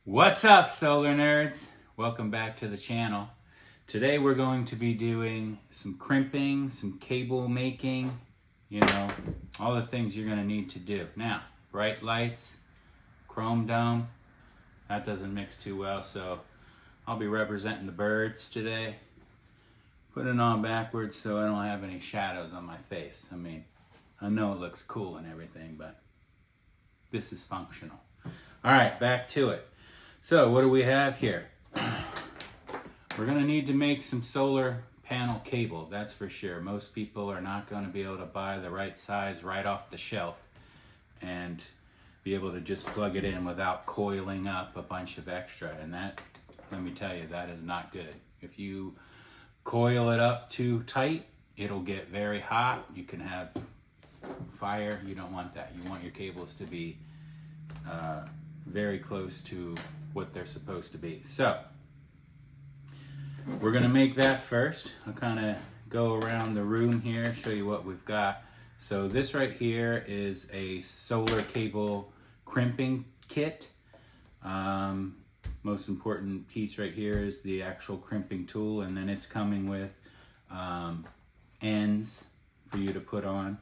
What's up, solar nerds? Welcome back to the channel. Today we're going to be doing some crimping, some cable making, all the things you're going to need to do. Now, bright lights, chrome dome, that doesn't mix too well, so I'll be representing the birds today. Putting it on backwards so I don't have any shadows on my face. I mean, I know it looks cool and everything, but this is functional. All right, back to it. So what do we have here? We're going to need to make some solar panel cable, that's for sure. Most people are not going to be able to buy the right size right off the shelf and be able to just plug it in without coiling up a bunch of extra. And that, let me tell you, that is not good. If you coil it up too tight, it'll get very hot. You can have fire. You don't want that. You want your cables to be very close to what they're supposed to be. So we're gonna make that first. I'll kind of go around the room here, show you what we've got. So this right here is a solar cable crimping kit. Most important piece right here is the actual crimping tool, and then it's coming with ends for you to put on.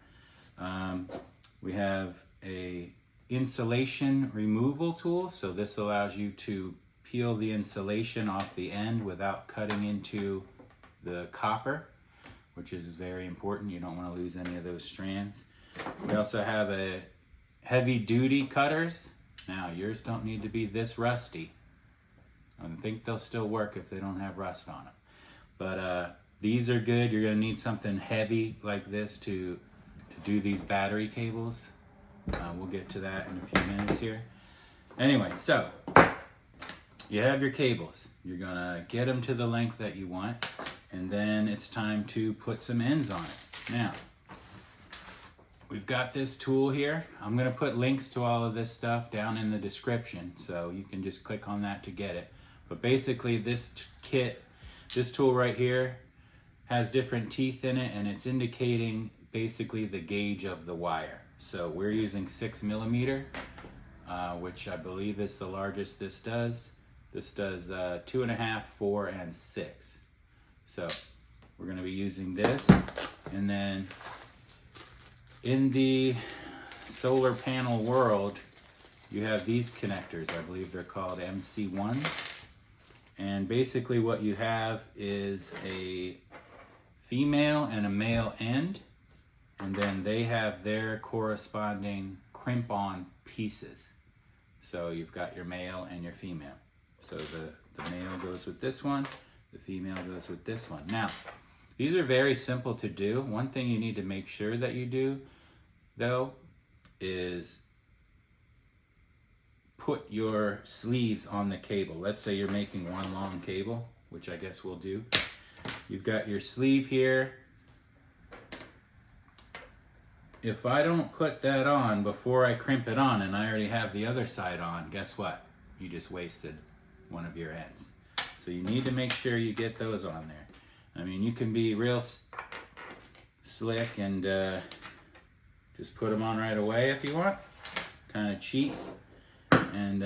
We have a insulation removal tool, so this allows you to peel the insulation off the end without cutting into the copper, which is very important. You don't want to lose any of those strands. We also have a heavy duty cutters. Now yours don't need to be this rusty. I think they'll still work if they don't have rust on them, but these are good. You're going to need something heavy like this to do these battery cables. We'll get to that in a few minutes here. Anyway, so you have your cables. You're gonna get them to the length that you want, and then it's time to put some ends on it. Now, we've got this tool here. I'm gonna put links to all of this stuff down in the description, so you can just click on that to get it. But basically this kit, this tool right here, has different teeth in it, and it's indicating basically the gauge of the wire. So we're using 6 millimeter, which I believe is the largest this does. This does 2.5, 4, and 6. So we're going to be using this. And then in the solar panel world, you have these connectors. I believe they're called MC1s. And basically what you have is a female and a male end. And then they have their corresponding crimp-on pieces. So you've got your male and your female. So the male goes with this one, the female goes with this one. Now, these are very simple to do. One thing you need to make sure that you do, though, is put your sleeves on the cable. Let's say you're making one long cable, which I guess we'll do. You've got your sleeve here. If I don't put that on before I crimp it on and I already have the other side on, guess what? You just wasted one of your ends. So you need to make sure you get those on there. I mean, you can be real slick and just put them on right away if you want. Kind of cheat. And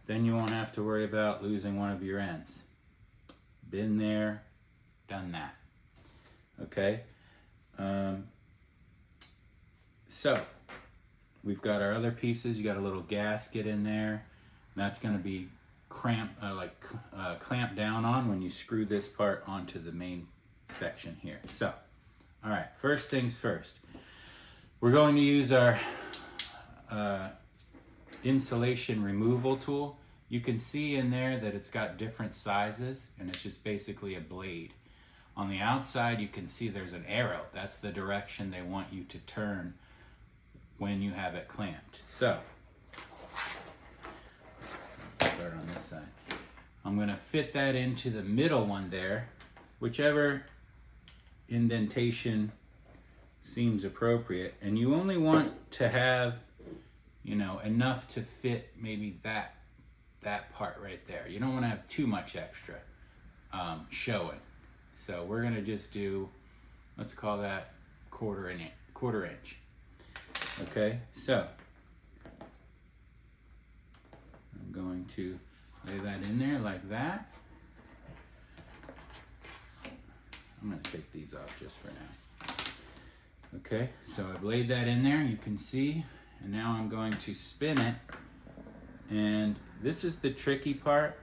then you won't have to worry about losing one of your ends. Been there, done that. Okay. So we've got our other pieces. You got a little gasket in there. That's going to be clamped down on when you screw this part onto the main section here. So, all right, first things first. We're going to use our insulation removal tool. You can see in there that it's got different sizes, and it's just basically a blade. On the outside, you can see there's an arrow. That's the direction they want you to turn when you have it clamped. So, start on this side. I'm going to fit that into the middle one there, whichever indentation seems appropriate. And you only want to have, enough to fit maybe that part right there. You don't want to have too much extra showing. So we're going to just do, let's call that quarter inch. Okay, so I'm going to Lay that in there like that. I'm gonna take these off just for now. Okay, so I've laid that in there, you can see, and now I'm going to spin it. And this is the tricky part.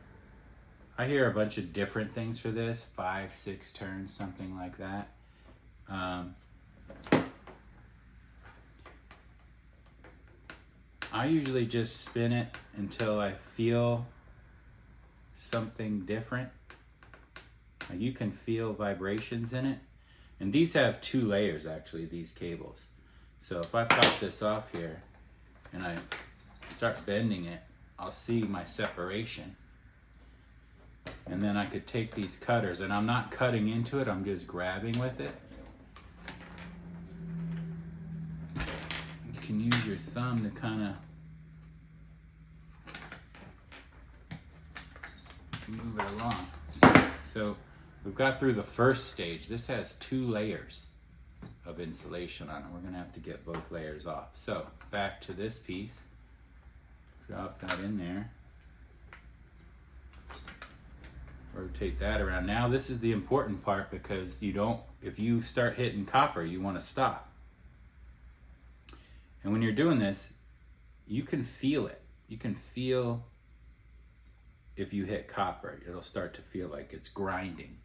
I hear a bunch of different things for this, 5, 6 turns, something like that. I usually just spin it until I feel something different. You can feel vibrations in it. And these have 2 layers actually, these cables. So if I pop this off here and I start bending it, I'll see my separation. And then I could take these cutters, and I'm not cutting into it, I'm just grabbing with it. You can use your thumb to kind of move it along. So we've got through the first stage. This has 2 layers of insulation on it. We're gonna have to get both layers off. So back to this piece, drop that in there. Rotate that around. Now this is the important part, because if you start hitting copper, you want to stop. And when you're doing this, you can feel it. You can feel if you hit copper, it'll start to feel like it's grinding.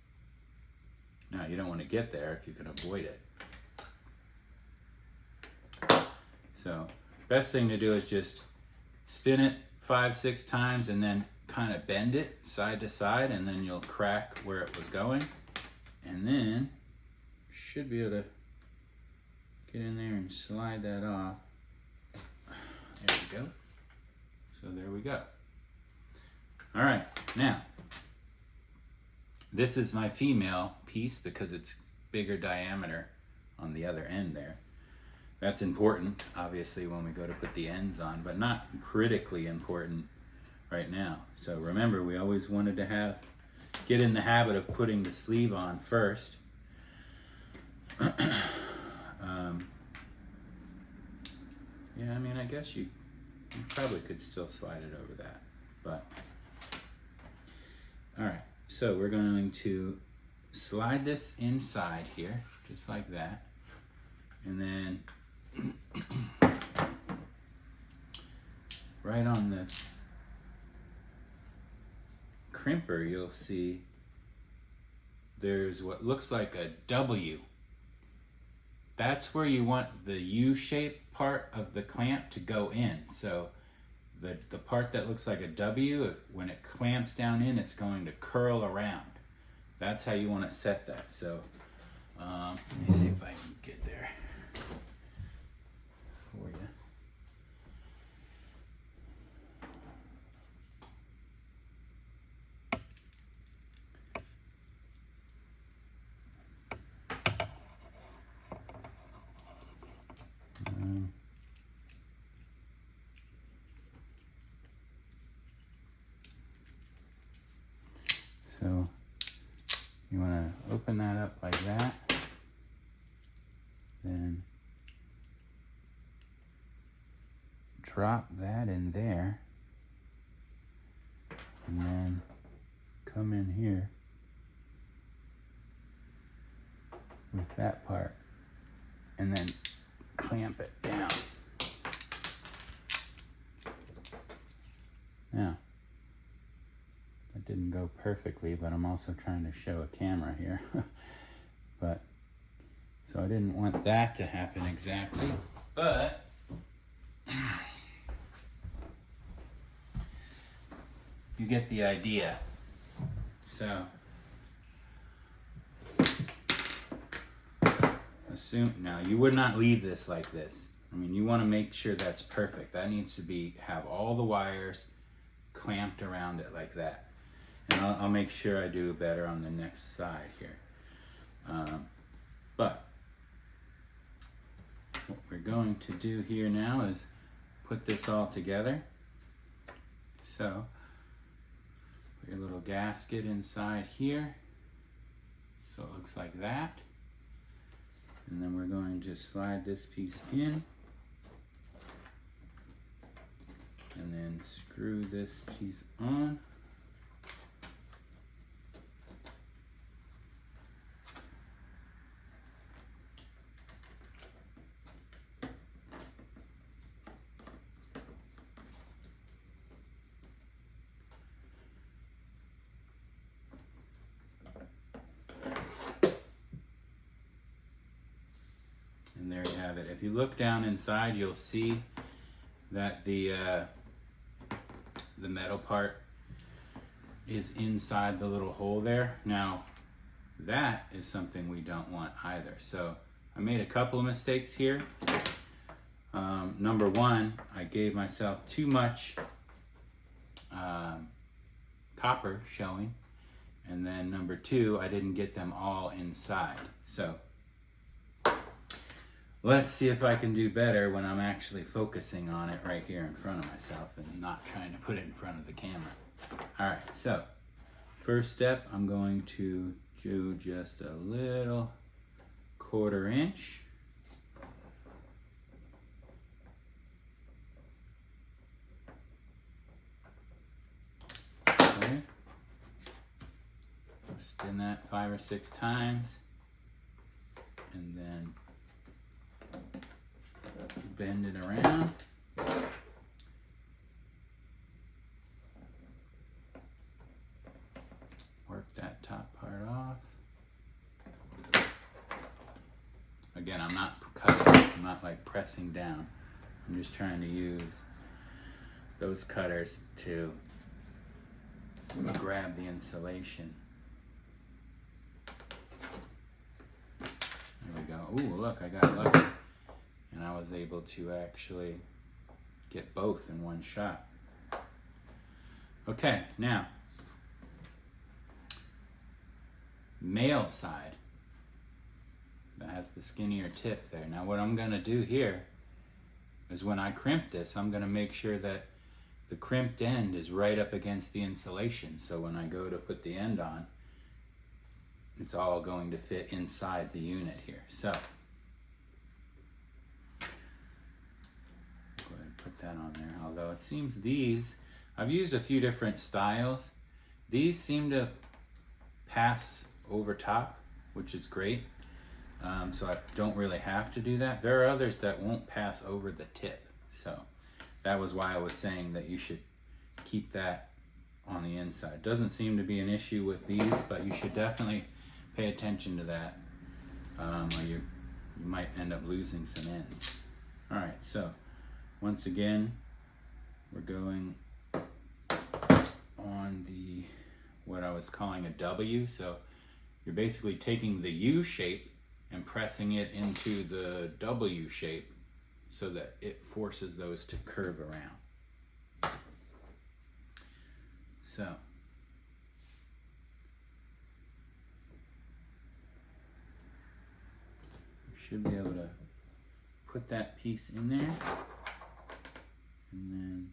Now you don't want to get there if you can avoid it. So best thing to do is just spin it 5, 6 times and then kind of bend it side to side, and then you'll crack where it was going. And then should be able to get in there and slide that off. There we go. So there we go. All right, now this is my female piece because it's bigger diameter on the other end there. That's important, obviously, when we go to put the ends on, but not critically important right now. So remember, we always wanted to get in the habit of putting the sleeve on first. Yeah, I mean, I guess you probably could still slide it over that, but all right. So we're going to slide this inside here, just like that, and then right on the crimper, you'll see there's what looks like a W. That's where you want the U-shaped part of the clamp to go in. So the part that looks like a W, when it clamps down in, it's going to curl around. That's how you want to set that. So let me see if I can get there for you. So you want to open that up like that, then drop that in there, and then come in here with that part, and then clamp it down. Now, that didn't go perfectly, but I'm also trying to show a camera here. But, so I didn't want that to happen exactly, but you get the idea. So, now you would not leave this like this. I mean, you want to make sure that's perfect. That needs to have all the wires clamped around it like that. And I'll make sure I do better on the next side here. But what we're going to do here now is put this all together. So put your little gasket inside here. So it looks like that. And then we're going to slide this piece in. And then screw this piece on you look down inside, you'll see that the metal part is inside the little hole there. Now, that is something we don't want either. So I made a couple of mistakes here. Number one, I gave myself too much copper showing. And then number two, I didn't get them all inside. So let's see if I can do better when I'm actually focusing on it right here in front of myself and not trying to put it in front of the camera. All right, so first step, I'm going to do just a little 1/4 inch. Okay. Spin that 5 or 6 times, and then bend it around. Work that top part off. Again, I'm not cutting, I'm not like pressing down. I'm just trying to use those cutters to grab the insulation. There we go. Ooh, look, I got lucky. And I was able to actually get both in one shot. Okay, now, male side that has the skinnier tip there. Now what I'm gonna do here is when I crimp this, I'm gonna make sure that the crimped end is right up against the insulation. So when I go to put the end on, it's all going to fit inside the unit here. So, go ahead and put that on there. Although it seems these, I've used a few different styles. These seem to pass over top, which is great. So I don't really have to do that. There are others that won't pass over the tip. So that was why I was saying that you should keep that on the inside. Doesn't seem to be an issue with these, but you should definitely pay attention to that, or you might end up losing some ends. All right, so once again, we're going on the, what I was calling a W. So you're basically taking the U shape and pressing it into the W shape so that it forces those to curve around. So should be able to put that piece in there, and then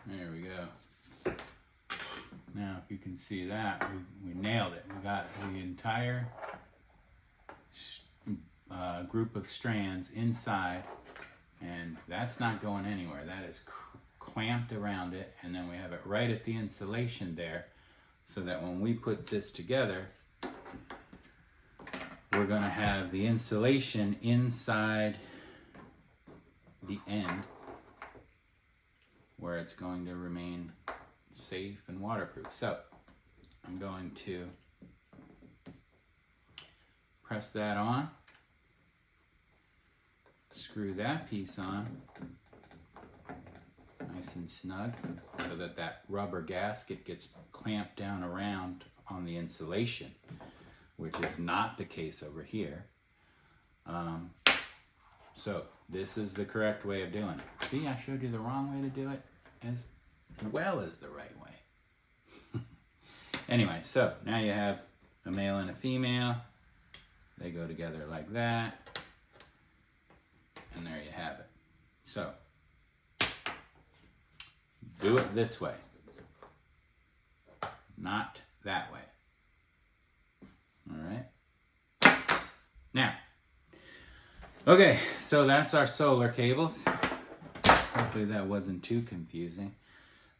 there we go. Now, if you can see that, we nailed it. We got the entire group of strands inside, and that's not going anywhere. That is clamped around it, and then we have it right at the insulation there, so that when we put this together, we're going to have the insulation inside the end, where it's going to remain safe and waterproof. So I'm going to press that on, screw that piece on nice and snug so that that rubber gasket gets clamped down around on the insulation, which is not the case over here. So this is the correct way of doing it. See, I showed you the wrong way to do it as well as the right way. Anyway, so now you have a male and a female. They go together like that. And there you have it. So, do it this way, not that way. All right. Now, Okay, so that's our solar cables. Hopefully that wasn't too confusing.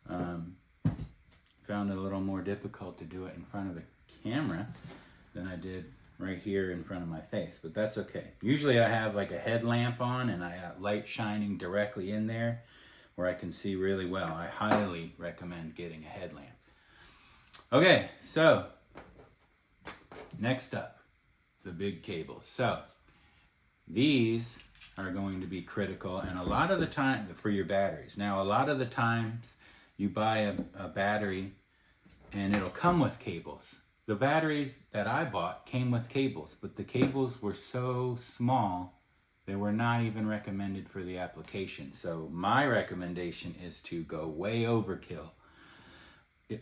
Found it a little more difficult to do it in front of a camera than I did right here in front of my face, but that's okay. Usually I have like a headlamp on and I got light shining directly in there where I can see really well. I highly recommend getting a headlamp. Okay, so next up, the big cables. So these are going to be critical, and a lot of the time for your batteries. Now, a lot of the times you buy a battery and it'll come with cables. The batteries that I bought came with cables, but the cables were so small, they were not even recommended for the application. So my recommendation is to go way overkill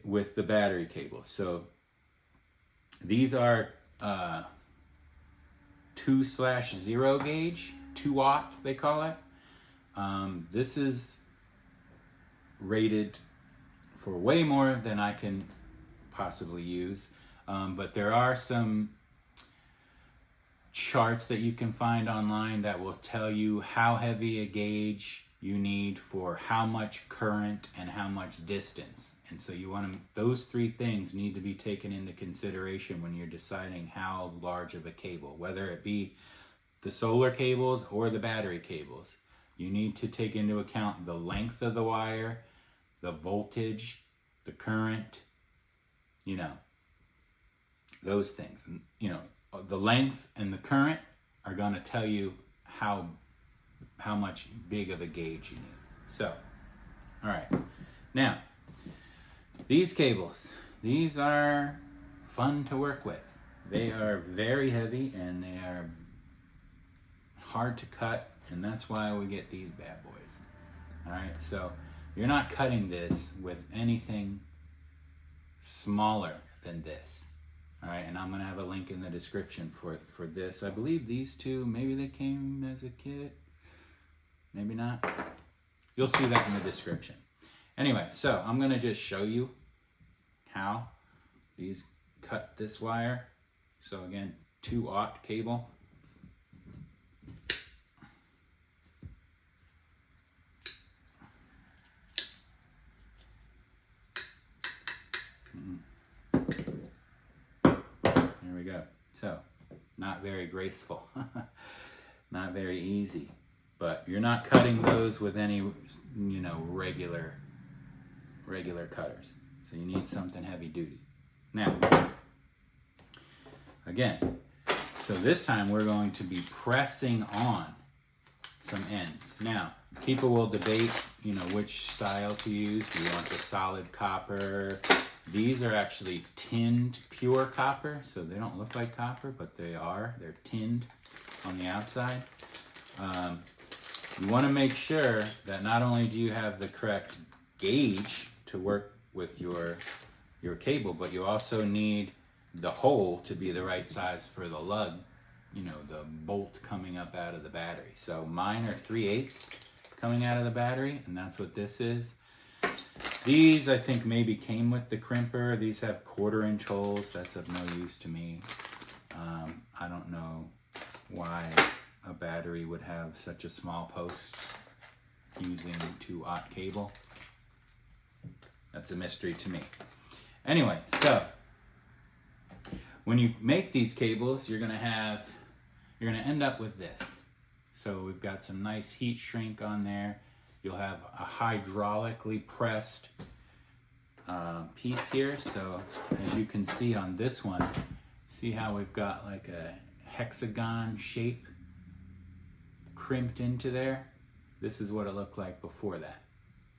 with the battery cables. So these are 2/0 gauge, 2-aught they call it. This is rated for way more than I can possibly use, but there are some charts that you can find online that will tell you how heavy a gauge you need for how much current and how much distance. And so you want to, those three things need to be taken into consideration when you're deciding how large of a cable, whether it be the solar cables or the battery cables. You need to take into account the length of the wire, the voltage, the current, you know, those things. You know, the length and the current are going to tell you how much big of a gauge you need. So, all right. Now, these cables, these are fun to work with. They are very heavy and they are hard to cut, and that's why we get these bad boys. All right, so you're not cutting this with anything smaller than this. All right, and I'm gonna have a link in the description for this. I believe these two, maybe they came as a kit, maybe not. You'll see that in the description. Anyway, so I'm gonna just show you how these cut this wire. So again, 2-aught cable. There we go. So, not very graceful, not very easy, but you're not cutting those with any, you know, regular cutters. So you need something heavy duty. Now, again, so this time we're going to be pressing on some ends. Now, people will debate, you know, which style to use. Do you want the solid copper? These are actually tinned pure copper, so they don't look like copper, but they are. They're tinned on the outside. You want to make sure that not only do you have the correct gauge to work with your cable, but you also need the hole to be the right size for the lug, you know, the bolt coming up out of the battery. So mine are 3/8 coming out of the battery, and that's what this is. These, I think, maybe came with the Crimper. These have 1/4-inch holes. That's of no use to me. I don't know why a battery would have such a small post using 2-aught cable. That's a mystery to me. Anyway, so when you make these cables, you're gonna end up with this. So we've got some nice heat shrink on there. You'll have a hydraulically pressed piece here. So as you can see on this one, see how we've got like a hexagon shape crimped into there? This is what it looked like before that.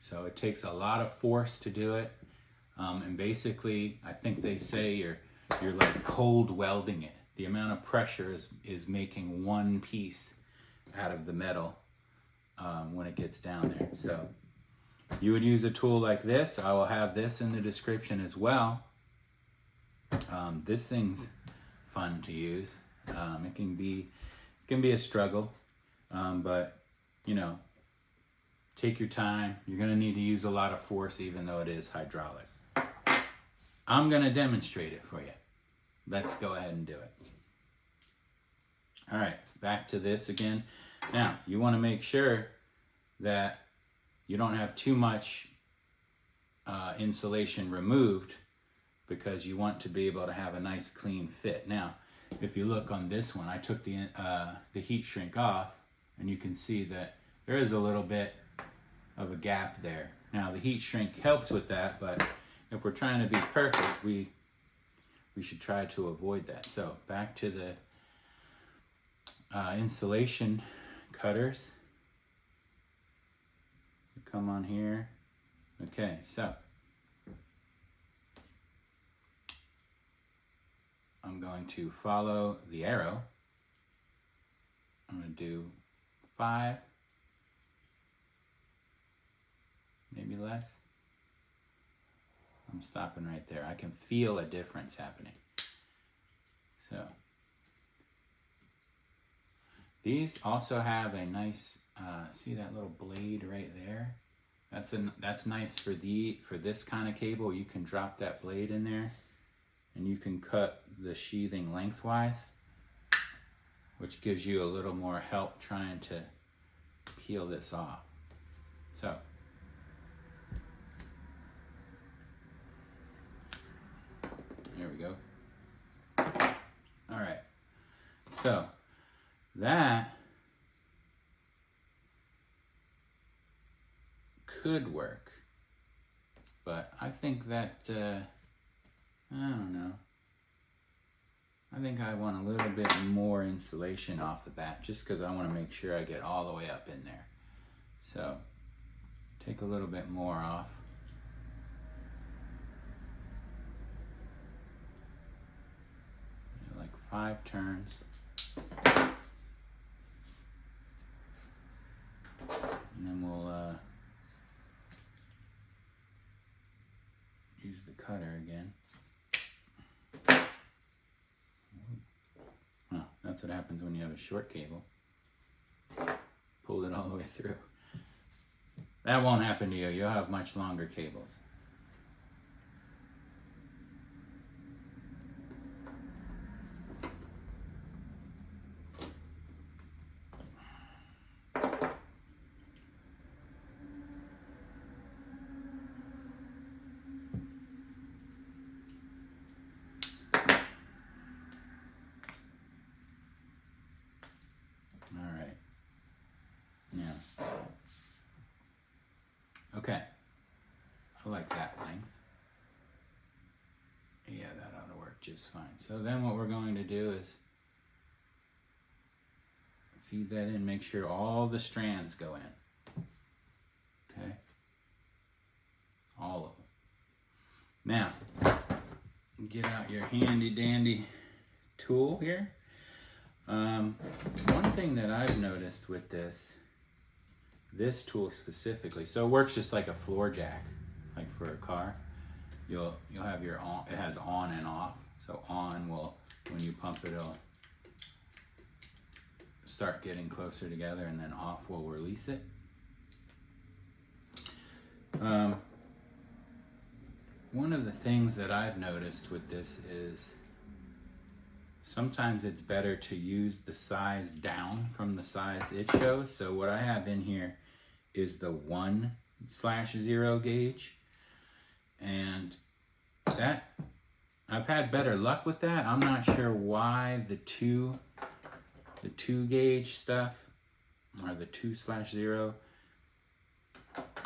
So it takes a lot of force to do it. And basically, I think they say you're like cold welding it. The amount of pressure is making one piece out of the metal when it gets down there. So you would use a tool like this. I will have this in the description as well. This thing's fun to use. It can be a struggle, but you know, take your time. You're gonna need to use a lot of force, even though it is hydraulic. I'm gonna demonstrate it for you. Let's go ahead and do it. All right, back to this again. Now, you want to make sure that you don't have too much insulation removed, because you want to be able to have a nice clean fit. Now, if you look on this one, I took the heat shrink off, and you can see that there is a little bit of a gap there. Now, the heat shrink helps with that, but if we're trying to be perfect, we should try to avoid that. So back to the insulation cutters. Come on here. Okay, so I'm going to follow the arrow. I'm going to do 5, maybe less. I'm stopping right there. I can feel a difference happening. So these also have a nice, see that little blade right there? That's nice for this kind of cable. You can drop that blade in there, and you can cut the sheathing lengthwise, which gives you a little more help trying to peel this off. So there we go. All right, so that could work, but I think that I don't know. I think I want a little bit more insulation off of that, just because I want to make sure I get all the way up in there. So take a little bit more off. Like 5 turns. And then we'll use the cutter again. Oh, that's what happens when you have a short cable. Pulled it all the way through. That won't happen to you. You'll have much longer cables. Okay, I like that length. Yeah, that ought to work just fine. So then what we're going to do is feed that in, make sure all the strands go in. Okay, all of them. Now, get out your handy dandy tool here. One thing that I've noticed with this tool specifically, so it works just like a floor jack, like for a car. You'll have your on, it has on and off. So on will, when you pump it, it'll start getting closer together, and then off will release it. One of the things that I've noticed with this is sometimes it's better to use the size down from the size it shows. So what I have in here is the 1/0 gauge, and that I've had better luck with that. I'm not sure why the 2 gauge stuff, or the 2/0,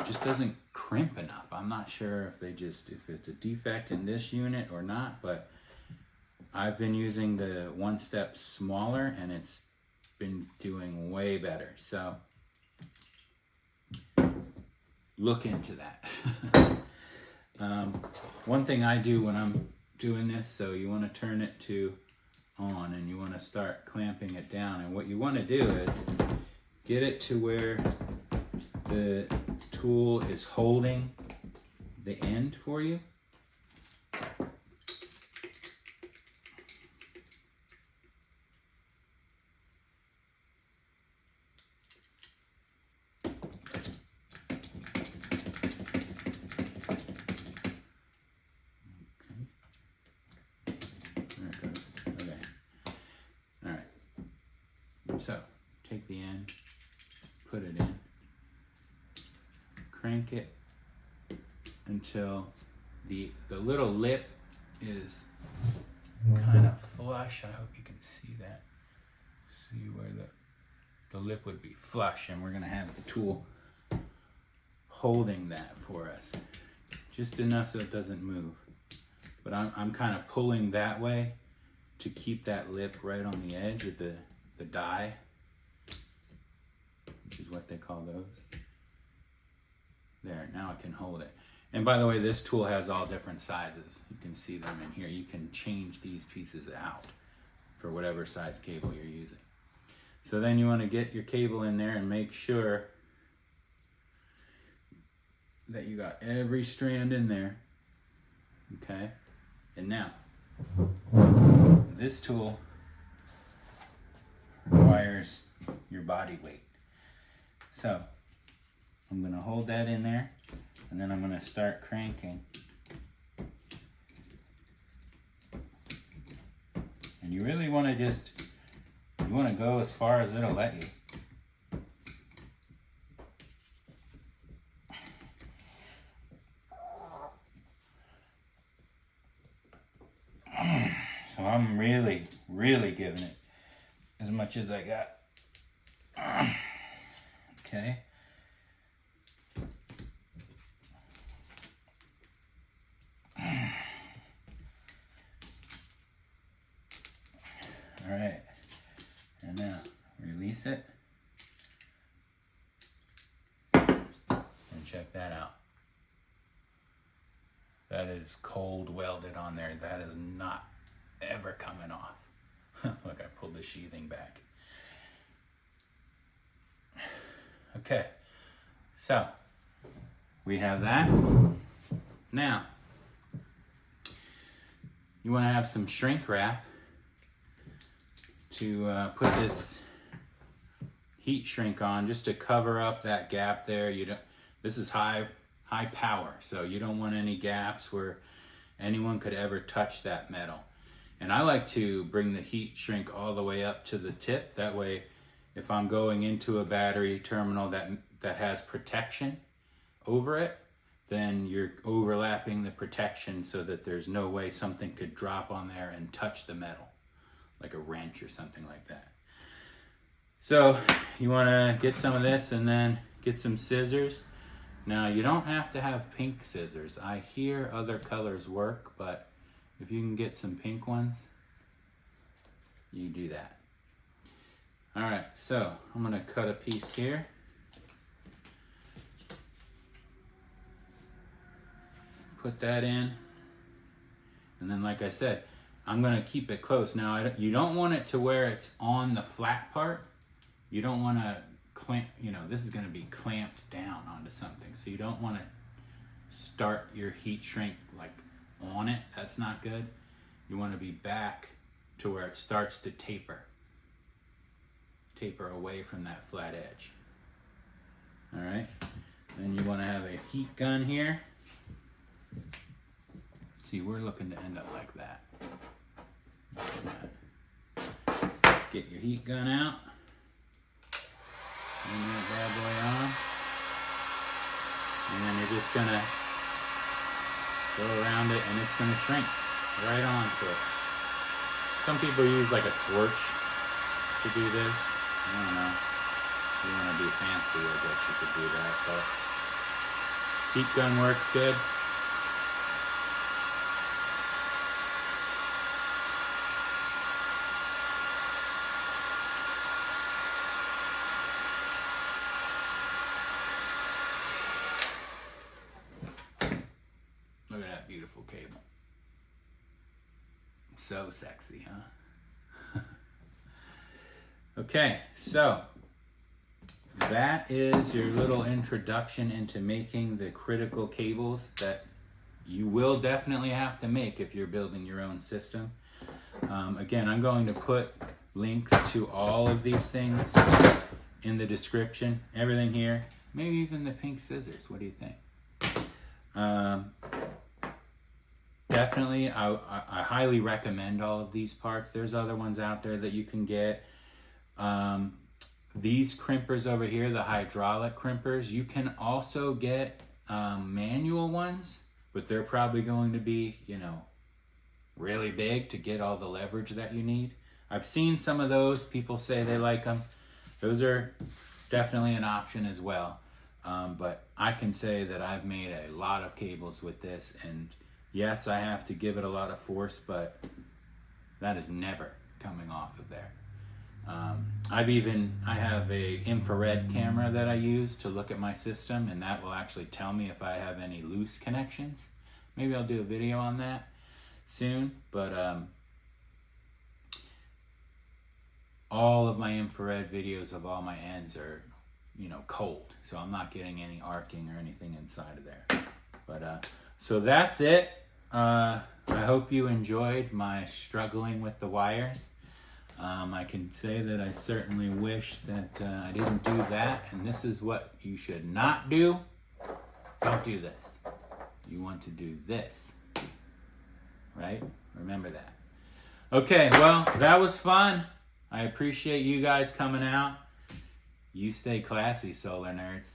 just doesn't crimp enough. I'm not sure if it's a defect in this unit or not, but I've been using the 1 step smaller, and it's been doing way better. So look into that. One thing I do when I'm doing this, so you want to turn it to on, and you want to start clamping it down, and what you want to do is get it to where the tool is holding the end for you. take the end, put it in, crank it until the little lip is kind of flush. I hope you can see that. See where the lip would be flush, and we're gonna have the tool holding that for us. Just enough so it doesn't move. But I'm kind of pulling that way to keep that lip right on the edge of the die, which is what they call those. There, now I can hold it. And by the way, this tool has all different sizes. You can see them in here. You can change these pieces out for whatever size cable you're using. So then you want to get your cable in there and make sure that you got every strand in there. Okay? And now, this tool requires your body weight. So, I'm going to hold that in there, and then I'm going to start cranking. And you really want to you want to go as far as it'll let you. So I'm really, really giving it as much as I got. Okay. All right. And now release it. And check that out. That is cold welded on there. That is not ever coming off. Look, I pulled the sheathing back. Okay, so we have that. Now, you want to have some shrink wrap to put this heat shrink on, just to cover up that gap there. This is high power, so you don't want any gaps where anyone could ever touch that metal. And I like to bring the heat shrink all the way up to the tip. That way, if I'm going into a battery terminal that has protection over it, then you're overlapping the protection so that there's no way something could drop on there and touch the metal, like a wrench or something like that. So you want to get some of this and then get some scissors. Now, you don't have to have pink scissors. I hear other colors work, but if you can get some pink ones, you do that. All right, so I'm gonna cut a piece here. Put that in. And then, like I said, I'm gonna keep it close. Now, you don't want it to where it's on the flat part. You don't wanna clamp, this is gonna be clamped down onto something. So you don't wanna start your heat shrink like on it. That's not good. You wanna be back to where it starts to taper away from that flat edge. All right, then you wanna have a heat gun here. See, we're looking to end up like that. Get your heat gun out. Turn that bad boy on. And then you're just gonna go around it and it's gonna shrink right onto it. Some people use like a torch to do this. I don't know. If you wanna be fancy, I guess you could do that, but heat gun works good. Look at that beautiful cable. So sexy, huh? Okay, so that is your little introduction into making the critical cables that you will definitely have to make if you're building your own system. Again, I'm going to put links to all of these things in the description. Everything here, maybe even the pink scissors. What do you think? Definitely, I highly recommend all of these parts. There's other ones out there that you can get. these crimpers over here, the hydraulic crimpers, you can also get manual ones, but they're probably going to be, you know, really big to get all the leverage that you need. I've seen some of those. People say they like them. Those are definitely an option as well. But I can say that I've made a lot of cables with this, and yes, I have to give it a lot of force, but that is never coming off of there. I have a infrared camera that I use to look at my system, and that will actually tell me if I have any loose connections. Maybe I'll do a video on that soon, but all of my infrared videos of all my ends are, you know, cold, so I'm not getting any arcing or anything inside of there. But so that's it. I hope you enjoyed my struggling with the wires. I can say that I certainly wish that I didn't do that, and this is what you should not do. Don't do this. You want to do this, right? Remember that. Okay, well, that was fun. I appreciate you guys coming out. You stay classy, solar nerds.